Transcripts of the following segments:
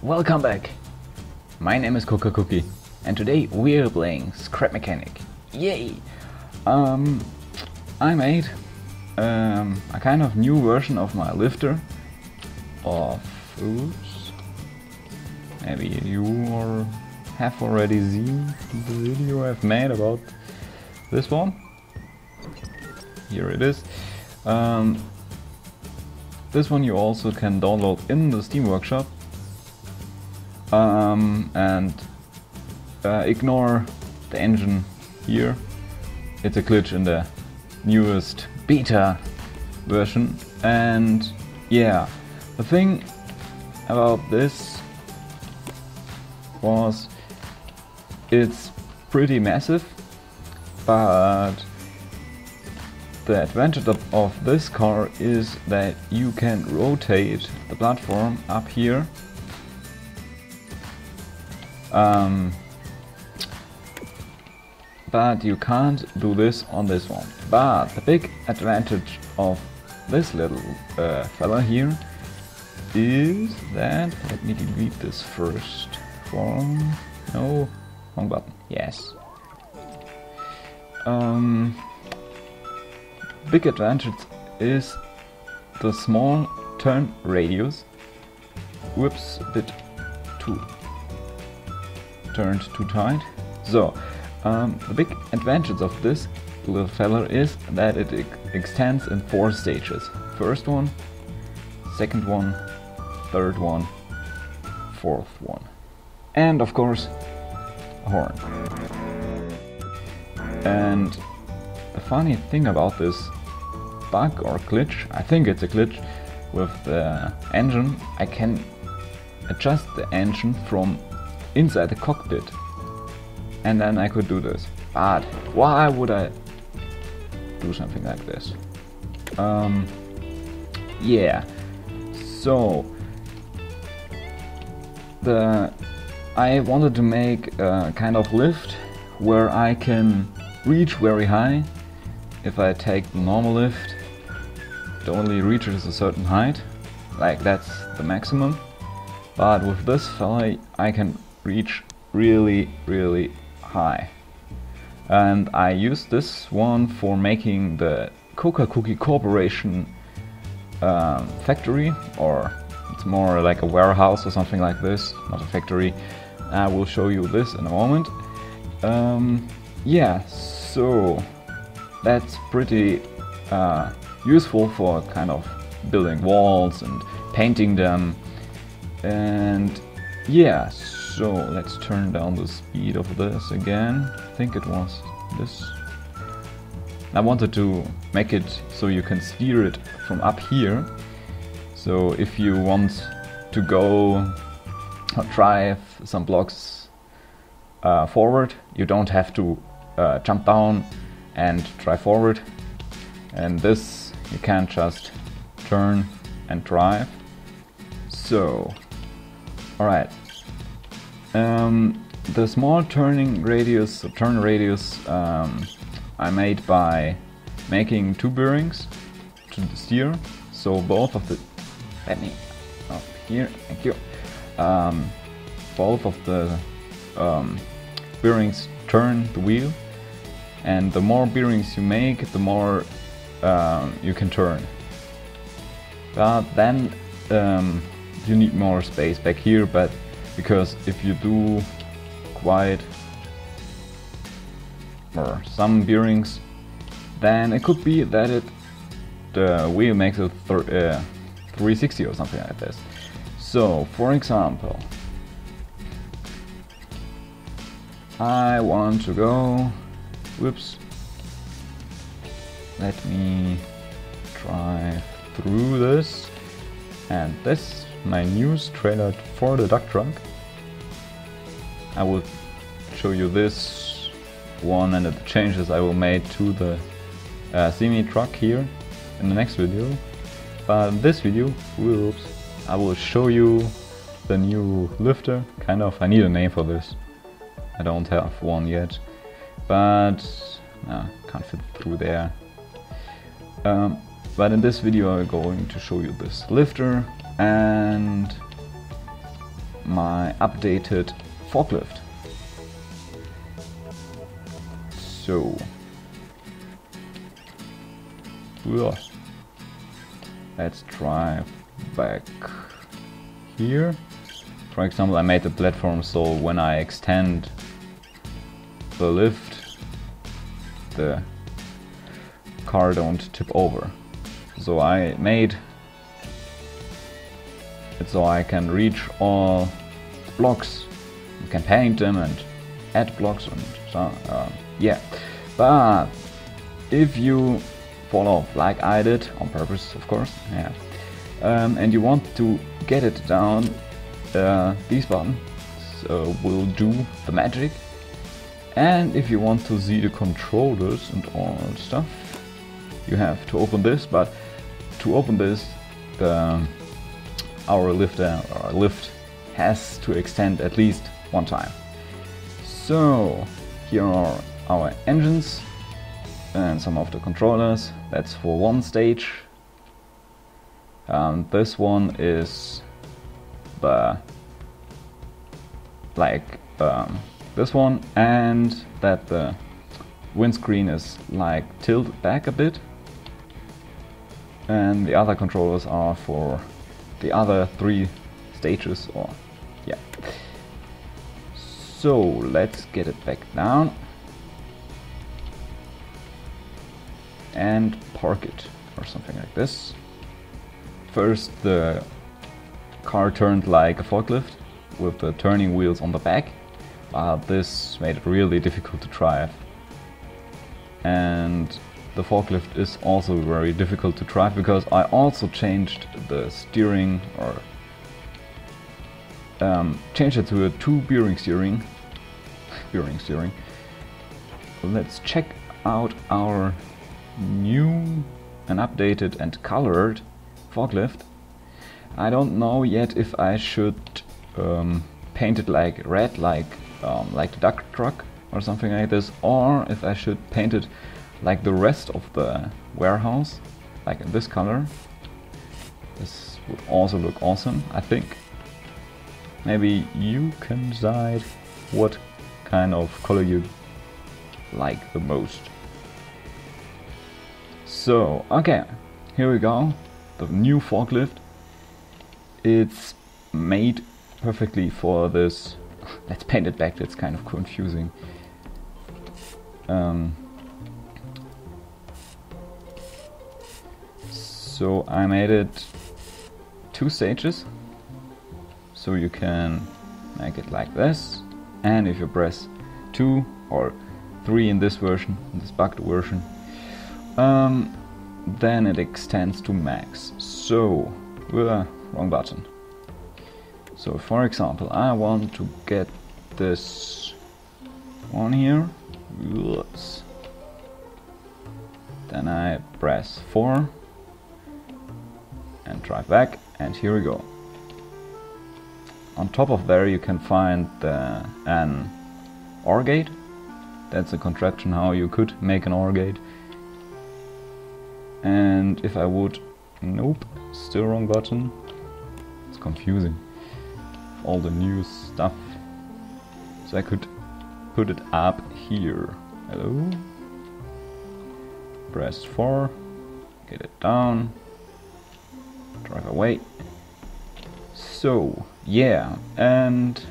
welcome back! My name is CocoaCoCi and today we're playing Scrap Mechanic. Yay! I made a kind of new version of my lifter of oops. Maybe you have already seen the video I've made about this one. Here it is. This one you also can download in the Steam Workshop. And ignore the engine here. It's a glitch in the newest beta version. And yeah, the thing about this was it's pretty massive, but the advantage of this car is that you can rotate the platform up here. But you can't do this on this one. But the big advantage of this little fella here is that, let me delete this first. No, wrong button, yes. Big advantage is the small turn radius. Whoops, a bit turned too tight. So, the big advantage of this little fella is that it extends in 4 stages. First one, second one, third one, fourth one. And of course, a horn. And the funny thing about this bug or glitch, I think it's a glitch with the engine, I can adjust the engine from inside the cockpit, and then I could do this. But why would I do something like this? Yeah, so I wanted to make a kind of lift where I can reach very high. If I take the normal lift, it only reaches a certain height, like that's the maximum. But with this fella I can reach really high. And I use this one for making the CocoaCoCi Corporation factory, or it's more like a warehouse or something like this, not a factory. I will show you this in a moment. Yeah, so that's pretty useful for kind of building walls and painting them. And yeah, so let's turn down the speed of this again. I think it was this. I wanted to make it so you can steer it from up here. So if you want to go or drive some blocks forward, you don't have to jump down and drive forward. And this you can just turn and drive. So, alright. The small turn radius I made by making 2 bearings to steer. So both of the, let me up here, thank you. Both of the bearings turn the wheel, and the more bearings you make, the more you can turn. But then you need more space back here, but because if you do quite or some bearings, then it could be that the wheel makes a 360 or something like this. So, for example, I want to go, whoops, let me drive through this, and this my news trailer for the duck truck. I will show you this one and the changes I will make to the semi truck here in the next video. But in this video, whoops, I will show you the new lifter. Kind of, I need a name for this. I don't have one yet, but can't fit through there. But in this video I'm going to show you this lifter, and my updated forklift. So, let's drive back here. For example, I made the platform so when I extend the lift, the car don't tip over. So I made it so I can reach all blocks. You can paint them and add blocks and so yeah. But if you follow like I did, on purpose of course, yeah, and you want to get it down, these buttons will do the magic. And if you want to see the controllers and all stuff, you have to open this. But to open this, our lift has to extend at least one time. So here are our engines and some of the controllers. That's for one stage. This one is this one, and that the windscreen is like tilted back a bit, and the other controllers are for the other three stages, or yeah. So let's get it back down and park it or something like this. First the car turned like a forklift with the turning wheels on the back. This made it really difficult to drive, and the forklift is also very difficult to drive because I also changed the steering, or changed it to a two-bearing steering. Let's check out our new and updated and colored forklift. I don't know yet if I should paint it like red, like the duck truck or something like this, or if I should paint it like the rest of the warehouse, like in this color. This would also look awesome, I think. Maybe you can decide what kind of color you like the most. So, okay, here we go. The new forklift. It's made perfectly for this. Let's paint it back, that's kind of confusing. So I made it two stages, so you can make it like this, and if you press 2 or 3 in this version, in this bugged version, then it extends to max. So, wrong button. So for example, I want to get this one here. Whoops. Then I press 4 and drive back, and here we go. On top of there you can find an OR gate. That's a contraction how you could make an OR gate. And if I would, nope, still wrong button. It's confusing. All the new stuff. So I could put it up here. Hello? Press 4, get it down, drive away. So, yeah, and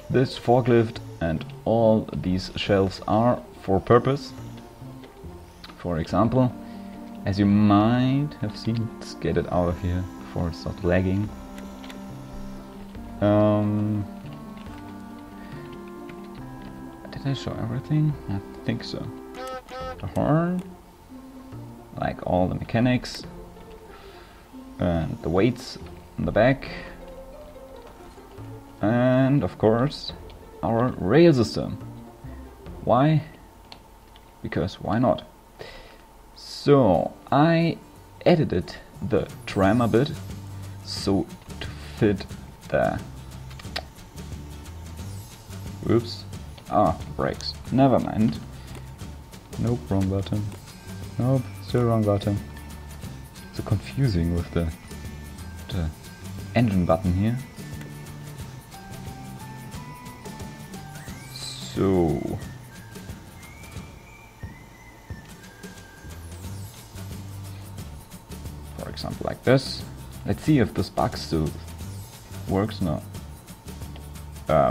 this forklift and all these shelves are for purpose. For example, as you might have seen, let's get it out of here before it starts lagging. Did I show everything? I think so. The horn, like all the mechanics, and the weights in the back, and of course our rail system. Why? Because why not? So I edited the tram a bit so to fit the brakes. Never mind. Nope, wrong button. Nope, still wrong button. So confusing with the engine button here. So for example like this. Let's see if this bug still works now.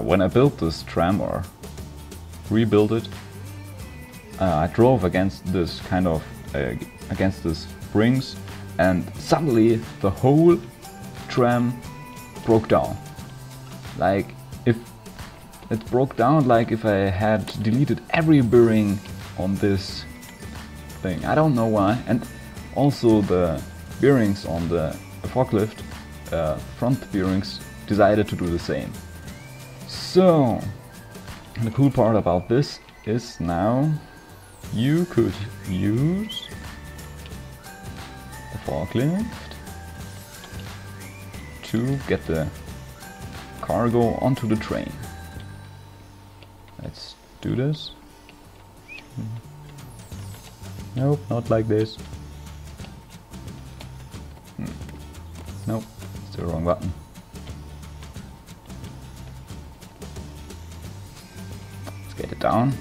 When I built this tram or rebuilt it, I drove against this kind of against this springs, and suddenly the whole tram broke down. Like if it broke down, like if I had deleted every bearing on this thing. I don't know why. And also the bearings on the forklift, front bearings, decided to do the same. So the cool part about this is now you could use the forklift to get the cargo onto the train. Let's do this. Nope, not like this. Nope, it's the wrong button. Let's get it down.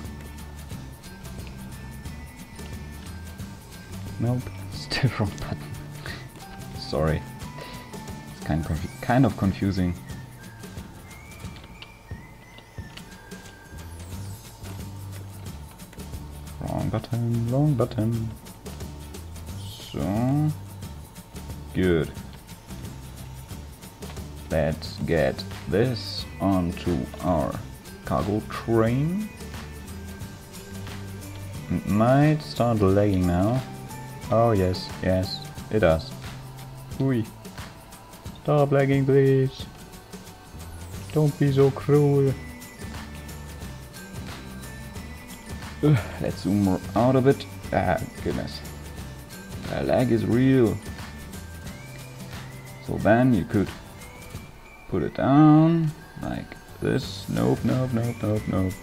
Nope, still wrong button. Sorry, it's kind of confusing. Wrong button. So good. Let's get this onto our cargo train. It might start lagging now. Oh yes, it does. Ui. Stop lagging, please. Don't be so cruel. Let's zoom out of it. Ah, goodness. The lag is real. So then you could put it down like this. Nope. Let's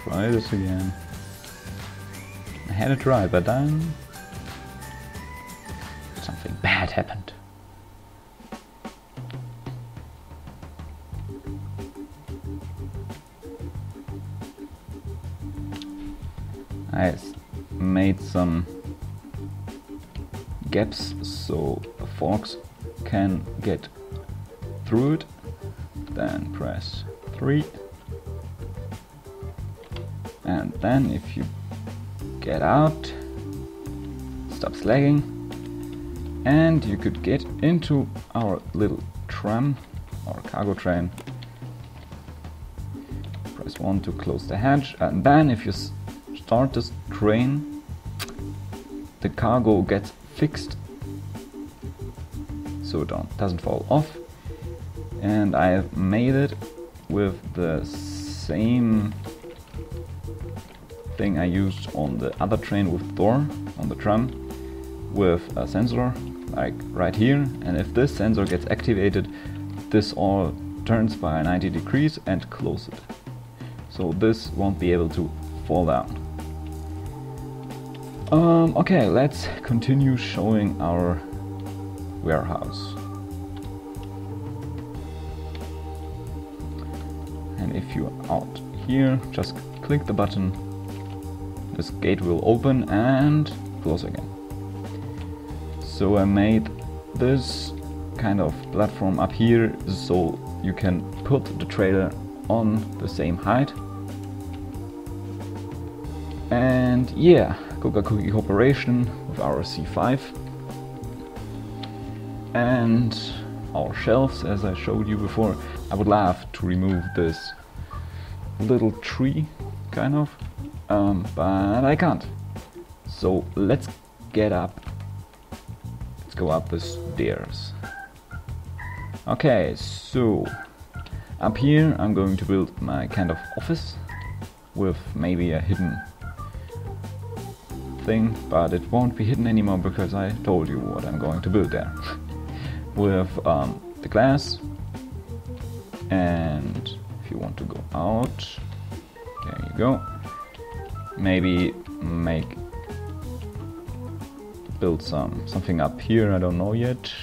try this again. I had it right, but then something bad happened. I made some gaps so the forks can get through it. Then press 3, and then if you get out, stops lagging, and you could get into our little tram or cargo train. Press 1 to close the hatch, and then if you start this train, the cargo gets fixed so it doesn't fall off. And I have made it with the same thing I used on the other train with door on the tram, with a sensor like right here, and if this sensor gets activated, this all turns by 90 degrees and closes it. So this won't be able to fall down. Okay, let's continue showing our warehouse. And if you're out here, just click the button. This gate will open and close again. So I made this kind of platform up here so you can put the trailer on the same height. And yeah, CocoaCoCi cooperation with our C5 and our shelves, as I showed you before. I would love to remove this little tree, kind of, but I can't. So let's get up. Let's go up the stairs. Okay, so up here I'm going to build my kind of office with maybe a hidden thing, but it won't be hidden anymore because I told you what I'm going to build there. With the glass, and if you want to go out, there you go. Maybe build something up here, I don't know yet.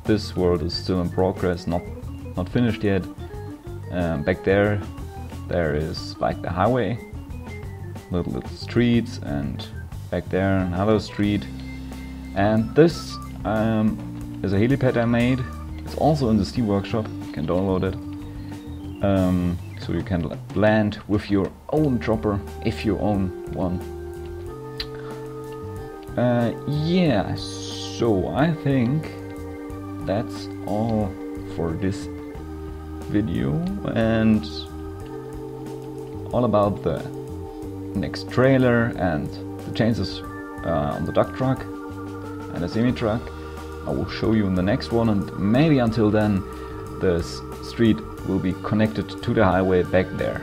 This world is still in progress, not finished yet. Back there is like the highway, little streets, and back there another street. And this is a helipad I made. It's also in the Steam workshop. You can download it. So you can land with your own chopper if you own one. Yeah, so I think that's all for this video, and all about the next trailer and the changes on the duck truck and the semi truck. I will show you in the next one, and maybe until then this street will be connected to the highway back there.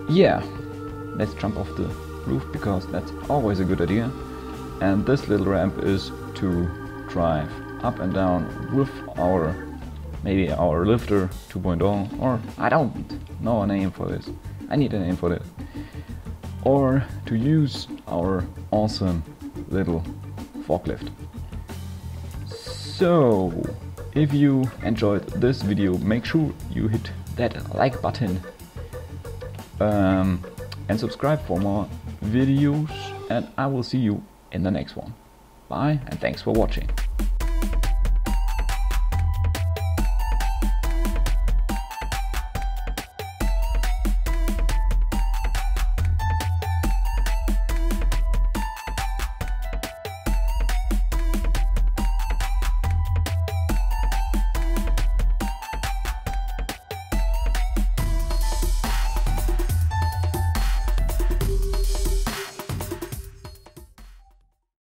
Yeah, let's jump off the roof because that's always a good idea. And this little ramp is to drive up and down with maybe our lifter 2.0, or I don't know a name for this. I need a name for this. Or to use our awesome little forklift. So, if you enjoyed this video, make sure you hit that like button and subscribe for more videos, and I will see you in the next one. Bye, and thanks for watching.